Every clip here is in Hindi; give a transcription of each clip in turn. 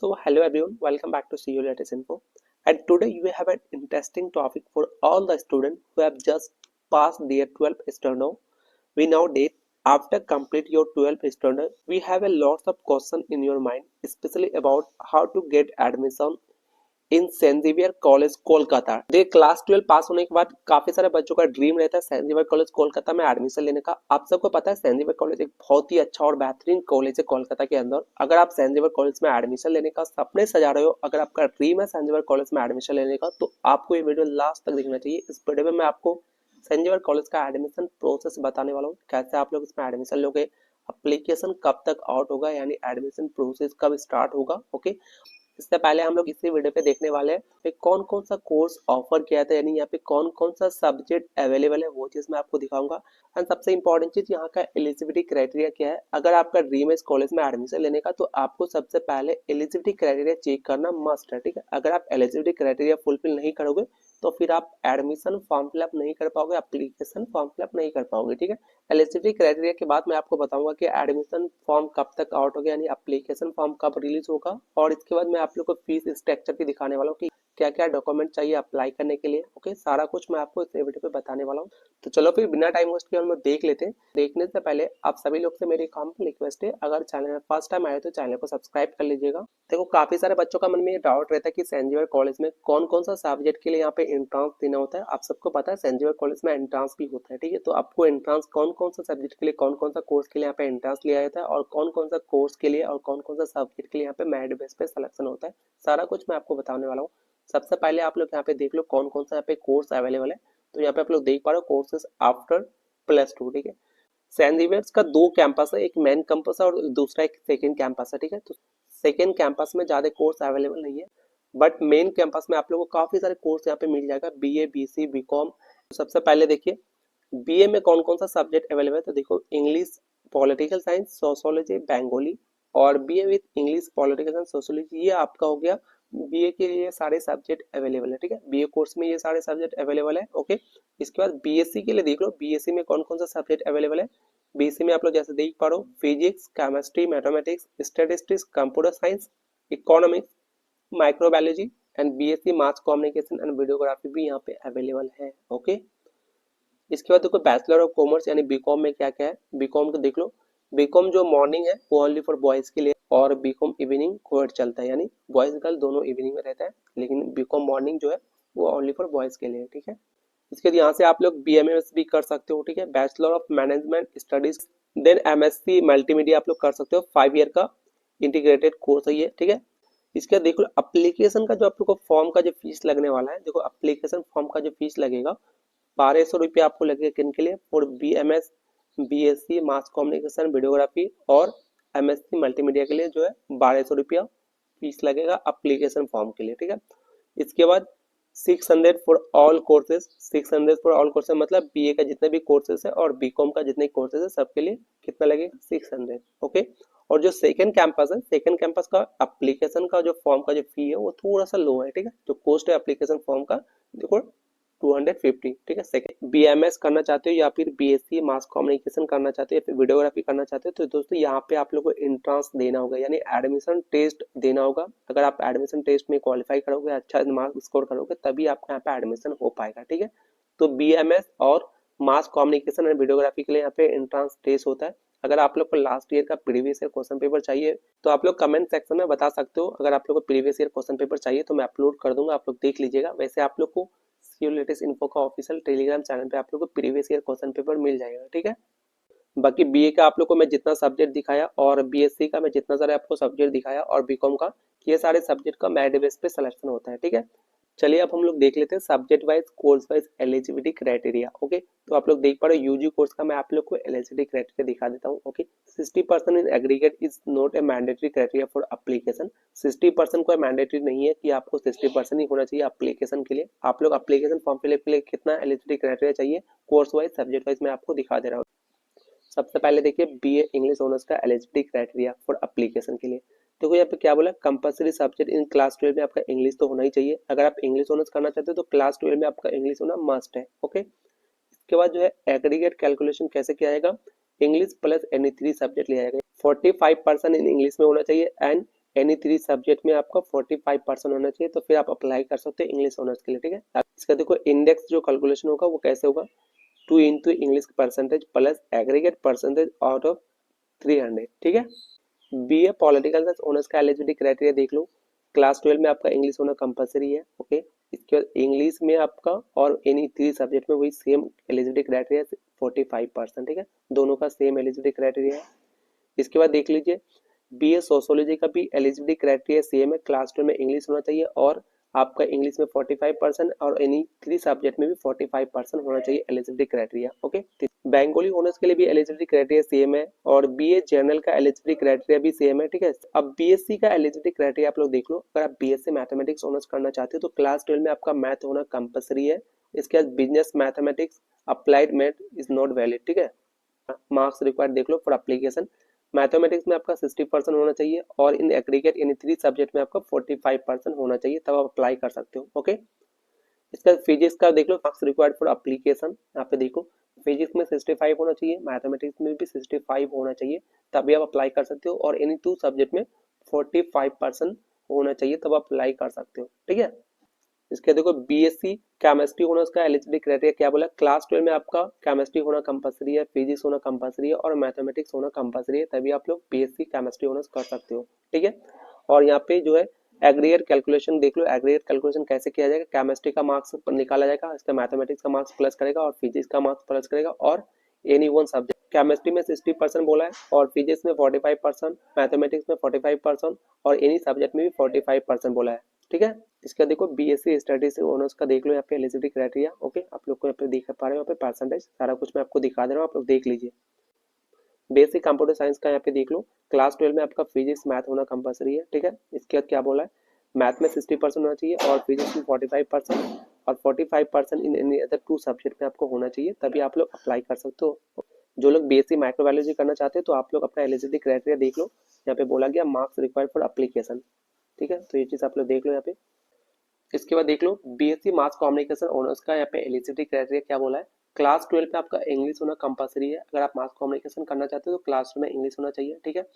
So hello everyone, welcome back to CU Latest Info. And today we have an interesting topic for all the students who have just passed their 12th standard. We now date after complete your 12th standard, we have a lot of questions in your mind, especially about how to get admission in Saint Xavier college Kolkata. देखिए क्लास 12 पास होने के बाद काफी सारे बच्चों का ड्रीम रहता है सेंट जेवियर कॉलेज कोलकाता में एडमिशन लेने का। आप सबको पता है सेंट जेवियर कॉलेज एक बहुत ही अच्छा और बेहतरीन कॉलेज है कोलकाता के अंदर। अगर आप सेंट जेवियर कॉलेज में एडमिशन लेने का सपने सजा रहे हो, अगर आपका ड्रीम है सेंट जेवियर कॉलेज में एडमिशन लेने का, तो आपको ये वीडियो लास्ट तक देखना चाहिए। इस वीडियो में मैं आपको सेंट जेवियर कॉलेज का एडमिशन प्रोसेस बताने वाला हूँ, कैसे आप लोग इसमें एडमिशन लोगे, एप्लीकेशन कब तक आउट होगा यानी एडमिशन प्रोसेस कब स्टार्ट होगा। ओके, इससे पहले हम लोग इसी वीडियो पे देखने वाले हैं कौन कौन सा कोर्स ऑफर किया था, यानी यहाँ पे कौन कौन सा सब्जेक्ट अवेलेबल है, वो चीज मैं आपको दिखाऊंगा। एंड सबसे इंपॉर्टेंट चीज यहाँ का एलिजिबिलिटी क्राइटेरिया क्या है। अगर आपका ड्रीम है इस कॉलेज में एडमिशन लेने का, तो आपको सबसे पहले एलिजिबिलिटी क्राइटेरिया चेक करना मस्ट है, ठीक है। अगर आप एलिजिबिलिटी क्राइटेरिया फुलफिल नहीं करोगे तो फिर आप एडमिशन फॉर्म फिलअप नहीं कर पाओगे, एप्लीकेशन फॉर्म फिलअप नहीं कर पाओगे, ठीक है। एलिजिबिलिटी क्राइटेरिया के बाद मैं आपको बताऊंगा कि एडमिशन फॉर्म कब तक आउट होगा यानी एप्लीकेशन फॉर्म कब रिलीज होगा, और इसके बाद मैं आप लोग को फीस स्ट्रक्चर भी दिखाने वाला हूँ कि क्या क्या डॉक्यूमेंट चाहिए अप्लाई करने के लिए। ओके, सारा कुछ मैं आपको इस वीडियो पे बताने वाला हूँ। तो चलो फिर बिना टाइम वेस्ट किए हम लोग देख लेते हैं। देखने से पहले आप सभी लोग से मेरी काम रिक्वेस्ट है, अगर चैनल में फर्स्ट टाइम आए तो चैनल को सब्सक्राइब कर लीजिएगा। देखो काफी सारे बच्चों का मन में ये डाउट रहता है कि सेंट जेवियर कॉलेज में कौन कौन सा सब्जेक्ट के लिए यहाँ पे एंट्रांस देना होता है। आप सबको पता है सेंट जेवियर कॉलेज में एंट्रांस भी होता है, ठीक है। तो आपको एंट्रांस कौन कौन सा सब्जेक्ट के लिए, कौन कौन सा कोर्स के लिए यहाँ पे एंट्रांस लिया जाता है, और कौन कौन सा कोर्स के लिए और कौन कौन सा सब्जेक्ट के लिए यहाँ पे मेरिट बेस पे सिलेक्शन होता है, सारा कुछ मैं आपको बताने वाला हूँ। सबसे पहले आप लोग यहाँ पे देख लो कौन कौन सा यहाँ पे कोर्स अवेलेबल है। तो यहाँ पे आप लोग देख पा रहे हो कोर्सेज आफ्टर +2, ठीक है। सेंट जेवियर्स का 2 कैंपस है, एक मेन कैंपस है और दूसरा एक सेकेंड कैंपस है, ठीक है। तो सेकेंड कैंपस में ज्यादा कोर्स अवेलेबल नहीं है, बट मेन कैंपस में आप लोगों को काफी सारे कोर्स यहाँ पे मिल जाएगा, BA BC BCom। सबसे पहले देखिए BA में कौन कौन सा सब्जेक्ट अवेलेबल है। तो देखो English, political science, sociology, Bengali, और BA with English, political science, sociology, ये आपका हो गया। BA के लिए सारे सब्जेक्ट अवेलेबल है, ठीक है। BA कोर्स में ये सारे सब्जेक्ट अवेलेबल है। ओके, इसके बाद BSc के लिए देख लो, BSc में कौन कौन सा सब्जेक्ट अवेलेबल है। BSc में आप लोग जैसे देख पा रहे हो physics, chemistry, mathematics, statistics, computer science, economics, microbiology and BSc mass communication and videography भी यहाँ पे अवेलेबल है। ओके, इसके बाद देखो बैचलर ऑफ कॉमर्स यानी बीकॉम में क्या क्या है। बीकॉम को देख लो, बीकॉम जो मॉर्निंग है वो ओनली फॉर बॉयज के लिए, और बीकॉम इवनिंग कोएड चलता है, यानी बॉयज गर्ल दोनों इवनिंग में रहता है, लेकिन बीकॉम मॉर्निंग जो है वो ओनली फॉर बॉयज के लिए, ठीक है। इसके बाद यहाँ से आप लोग BMS भी कर सकते हो, ठीक है, bachelor of management studies. Then MSc multimedia आप लोग कर सकते हो, 5 ईयर का इंटीग्रेटेड कोर्स है ये, ठीक है। इसके बाद देखो एप्लीकेशन का जो आप लोग को फॉर्म का जो फीस लगने वाला है, देखो एप्लीकेशन फॉर्म का जो फीस लगेगा 1200 रुपये आपको लगेगा किन के लिए, for BMS BSc mass communication videography, और MSc मल्टीमीडिया के लिए जो है 1200 रुपया फीस लगेगा एप्लीकेशन फॉर्म के लिए, ठीक है। इसके बाद 600 for all courses, 600 for all courses मतलब BA का जितने भी कोर्सेज है और BCom का जितने कोर्सेज है सबके लिए कितना लगेगा, 600। ओके, और जो सेकंड कैंपस है, सेकंड कैंपस का एप्लीकेशन का जो फॉर्म का जो फी है वो थोड़ा सा लो है, ठीक है। जो कॉस्ट है एप्लीकेशन फॉर्म का देखो 250, ठीक है। सेकंड BMS करना चाहते हो या फिर BSc मास कम्युनिकेशन करना चाहते हो या फिर वीडियोग्राफी करना चाहते हो, तो दोस्तों यहाँ पे आप लोग को एंट्रेंस देना होगा यानी एडमिशन टेस्ट देना होगा। अगर आप एडमिशन टेस्ट में क्वालिफाई करोगे, अच्छा मार्क स्कोर करोगे, तभी आपका यहाँ पे एडमिशन हो पाएगा, ठीक है। तो BMS और मास कम्युनिकेशन एंड वीडियोग्राफी के लिए यहाँ पे एंट्रेंस टेस्ट होता है। अगर आप लोग को लास्ट ईयर का प्रीवियस ईयर क्वेश्चन पेपर चाहिए तो आप लोग कमेंट सेक्शन में बता सकते हो। अगर आप लोग को प्रीवियस ईयर क्वेश्चन पेपर चाहिए तो मैं अपलोड कर दूंगा, आप लोग देख लीजिएगा। वैसे आप लोग को CU लेटेस्ट इन्फो का ऑफिशियल टेलीग्राम चैनल पे आप लोग को प्रीवियस ईयर क्वेश्चन पेपर मिल जाएगा, ठीक है। बाकी BA का आप लोग को मैं जितना सब्जेक्ट दिखाया और BSc का मैं जितना सारे आपको सब्जेक्ट दिखाया और BCom का, ये सारे सब्जेक्ट का मेरिट बेस पे सिलेक्शन होता है, ठीक है। चलिए अब हम लोग देख लेते हैं subject wise course wise eligibility criteria. Okay, तो आप लोग देख पा रहे हो UG कोर्स का मैं आप लोग को एलिजिबिलिटी क्राइटेरिया दिखा देता हूँ। Okay, 60% in aggregate is not a mandatory criteria for application. 60% कोई मैंडेटरी नहीं है कि आपको 60% ही होना चाहिए एप्लीकेशन के लिए। आप लोग एप्लीकेशन फॉर्म फिलअप के लिए कितना एलिजिबिलिटी क्राइटेरिया चाहिए कोर्स वाइज सब्जेक्ट वाइज मैं आपको दिखा दे रहा हूँ। सबसे पहले देखिए BA इंग्लिश ऑनर्स का एलिजिबिलिटी क्राइटेरिया फॉर एप्लीकेशन के लिए। देखो यहाँ पे क्या बोला, कंपलसरी सब्जेक्ट इन क्लास 12 में आपका इंग्लिश तो होना ही चाहिए। अगर आप इंग्लिश ऑनर्स करना चाहते हो तो क्लास 12 में आपका इंग्लिश होना मस्ट है। ओके, इसके बाद जो है एग्रीगेट कैलकुलेशन कैसे किया जाएगा, इंग्लिश प्लस एनी 3 सब्जेक्ट लिया जाएगा। 45% इन इंग्लिश में होना चाहिए एंड एनी 3 सब्जेक्ट में आपका 45% होना चाहिए, तो फिर आप अप्लाई कर सकते हो इंग्लिश ऑनर्स के लिए। ठीक है, अब इसका देखो इंडेक्स जो कैलकुलेशन होगा वो कैसे होगा, 2 into English percentage plus aggregate percentage out of 300। ठीक है, बीए पॉलिटिकल साइंस ऑनर्स का एलिजिबिलिटी क्राइटेरिया देख लो। क्लास 12 में आपका इंग्लिश होना कंपलसरी है। ओके, इसके बाद इंग्लिश में आपका और एनी 3 सब्जेक्ट में वही सेम एलिजिबिलिटी क्राइटेरिया 45%। ठीक है, दोनों का सेम एलिजिबिलिटी क्राइटेरिया है। इसके बाद देख लीजिए बीए सोशियोलॉजी का भी एलिजिबिलिटी क्राइटेरिया सेम है, क्लास 12 में इंग्लिश होना चाहिए और आपका इंग्लिश में 45% और एनी 3 सब्जेक्ट में भी 45% होना चाहिए eligibility criteria. Okay, Bengali honours के लिए भी एलिजिबिलिटी क्राइटेरिया सेम है और बीए जनरल का एलिजिबिलिटी क्राइटेरिया भी सेम है। ठीक है, अब बीएससी का एलिजिबिलिटी क्राइटेरिया आप लोग देख लो। अगर आप बीएससी मैथमेटिक्स ऑनर्स करना चाहते हो तो क्लास 12 में आपका मैथ होना कंपलसरी है। इसके बाद business mathematics applied math is not valid. ठीक है, मार्क्स रिक्वायर्ड देख लो फॉर एप्लीकेशन। मैथमेटिक्स में आपका 60% होना चाहिए और इन एग्रीगेट यानी 3 सब्जेक्ट में आपका 45% होना चाहिए, तब आप अप्लाई कर सकते हो। ओके, इसका फिजिक्स का देख लो मार्क्स रिक्वायर्ड फॉर एप्लीकेशन। यहाँ पे देखो फिजिक्स में 65 होना चाहिए, मैथमेटिक्स में भी 65 होना चाहिए, तभी आप अप्लाई कर सकते हो और इन 2 सब्जेक्ट में 45% होना चाहिए, तब आप अप्लाई कर सकते हो। ठीक है, इसके देखो बीएससी केमिस्ट्री ऑनर्स का एलिजिबिलिटी क्राइटेरिया क्या बोला, क्लास 12 में आपका केमिस्ट्री होना कंपलसरी है, फिजिक्स होना कंपलसरी है और मैथमेटिक्स होना कंपलसरी है, तभी आप लोग बीएससी केमिस्ट्री ऑनर्स कर सकते हो। ठीक है, और यहाँ पे जो है एग्रीगेट कैलकुलेशन देख लो, एग्रीगेट कैलकुलेशन कैसे किया जाएगा, केमिस्ट्री का मार्क्स निकाला जाएगा, इसका मैथमेटिक्स का मार्क्स प्लस करेगा और फिजिक्स का मार्क्स प्लस करेगा और एनी वन सब्जेक्ट। केमिस्ट्री में 60% बोला है और फिजिक्स में 45%, मैथमेटिक्स में 45% और एनी सब्जेक्ट में भी 45% बोला है। ठीक है, इसका देखो बीएससी स्टैटिस्टिक्स ऑनर्स का देख लो, यहाँ पे एलिजिबिलिटी क्राइटेरिया। ओके, आप लोग को यहाँ पे दिखा पा रहे हो, यहाँ पे परसेंटेज सारा कुछ मैं आपको दिखा दे रहा हूँ, आप लोग देख लीजिए। बेसिक कंप्यूटर साइंस का यहाँ पे देख लो, क्लास 12 में आपका फिजिक्स मैथ होना कंपलसरी है। ठीक है, इसके बाद क्या बोला है, मैथ में 60% होना चाहिए और फिजिक्स में 45% और 45% इन एनी अदर 2 सब्जेक्ट में आपको होना चाहिए, तभी आप लोग अप्लाई कर सकते हो। जो लोग बीएससी माइक्रोबायोलॉजी करना चाहते हैं तो आप लोग अपना एलिजिबिलिटी क्राइटेरिया देख लो, यहाँ पे बोला गया मार्क्स रिक्वायर्ड फॉर एप्लीकेशन। ठीक है, तो ये चीज आप लोग देख लो यहाँ पे। इसके बाद देख लो बीएससी मास कम्युनिकेशन ऑनर्स का यहाँ पे एलिजिबिलिटी क्राइटेरिया क्या बोला है, क्लास 12 पे आपका इंग्लिश होना कंपलसरी है, अगर आप मास कम्युनिकेशन करना चाहते हो तो क्लास 12 में इंग्लिश होना चाहिए। ठीक है,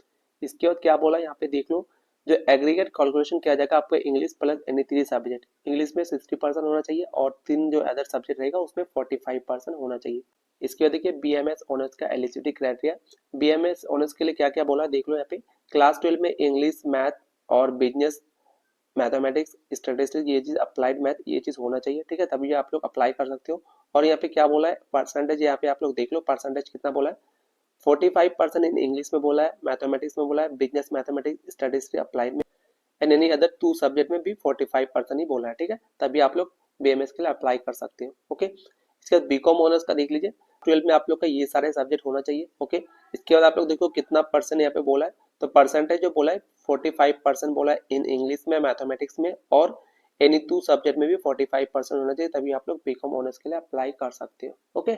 इसके बाद क्या बोला यहाँ पे देख लो, जो एग्रीगेट कैलकुलेशन किया जाएगा आपको English plus any 3 subject, English में 60% होना चाहिए और 3 जो अदर सब्जेक्ट रहेगा उसमें 45% होना चाहिए। इसके बाद देखिए बीएमएस ऑनर्स का एलिजिबिलिटी क्राइटेरिया, बीएमएस ऑनर्स के लिए क्या क्या बोला देख लो यहाँ पे, क्लास 12 में इंग्लिश मैथ और बिजनेस मैथमेटिक्स स्टैटिस्टिक्स ये चीज अप्लाइड मैथ ये चीज होना चाहिए। ठीक है, तभी आप लोग अप्लाई कर सकते हो। और यहाँ पे क्या बोला है परसेंटेज, यहाँ पे आप लोग देख लो परसेंटेज कितना बोला है, 45% इन इंग्लिश में बोला है, मैथमेटिक्स में बोला है, बिजनेस मैथमेटिक्स स्टैटिस्टिक्स अप्लाइड में एंड एनी अदर 2 सब्जेक्ट में भी 45% ही बोला है। ठीक है, तभी आप लोग बीएमएस के लिए अप्लाई कर सकते हो। ओके, इसके बाद बीकॉम ऑनर्स का देख लीजिए, 12 में आप लोग का ये सारे सब्जेक्ट होना चाहिए। ओके, इसके बाद आप लोग देखो कितना परसेंट यहाँ पे बोला है, तो परसेंटेज जो बोला है 45% बोला है इन इंग्लिश में मैथमेटिक्स में और एनी 2 सब्जेक्ट में भी 45% होना चाहिए, तभी आप लोग बीकॉम ऑनर्स के लिए अप्लाई कर सकते हो। ओके,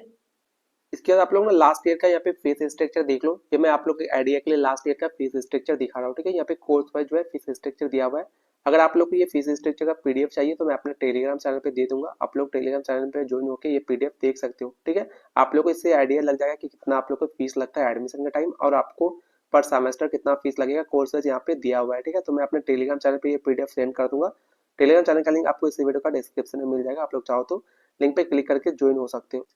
इसके बाद आप लोग ना लास्ट ईयर का यहाँ पे फीस स्ट्रक्चर देख लो, ये मैं आप लोग के आइडिया के लिए लास्ट ईयर का फीस स्ट्रक्चर दिखा रहा हूँ। ठीक है, यहाँ पे कोर्स वाइज जो है फीस स्ट्रक्चर दिया हुआ है। अगर आप लोग को ये फीस स्ट्रक्चर का पीडीएफ चाहिए तो मैं अपने टेलीग्राम चैनल पे दे दूंगा, आप लोग टेलीग्राम चैनल पे ज्वाइन होकर ये पीडीएफ देख सकते हो। ठीक है, आप लोग को इससे आइडिया लग जाएगा कि कितना आप लोग को फीस लगता है एडमिशन का टाइम और आपको पर सेमेस्टर कितना फीस लगेगा, कोर्स वाइज यहाँ पे दिया हुआ है। ठीक है, तो मैं अपने टेलीग्राम चैनल पे ये पीडीएफ सेंड कर दूंगा। टेलीग्राम चैनल का लिंक आपको इस वीडियो का डिस्क्रिप्शन में मिल जाएगा, आप लोग चाहो तो लिंक पे क्लिक करके ज्वाइन हो सकते हो।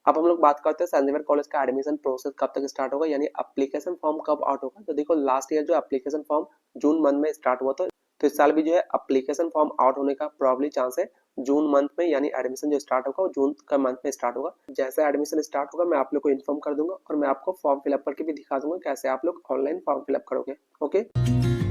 अब हम लोग बात करते हैं संजीवन कॉलेज का एडमिशन प्रोसेस कब तक स्टार्ट होगा, यानी एप्लीकेशन फॉर्म कब आउट होगा। तो देखो लास्ट ईयर जो एप्लीकेशन फॉर्म जून मंथ में स्टार्ट हुआ था, तो इस साल भी जो है एप्लीकेशन फॉर्म आउट होने का प्रॉब्ली चांस है जून मंथ में, यानी एडमिशन जो स्टार्ट होगा वो जून का मंथ में स्टार्ट होगा। जैसे एडमिशन स्टार्ट होगा मैं आप लोग को इन्फॉर्म कर दूंगा और मैं आपको फॉर्म फिलअप करके भी दिखा दूंगा कैसे आप लोग ऑनलाइन फॉर्म फिलअप करोगे। ओके।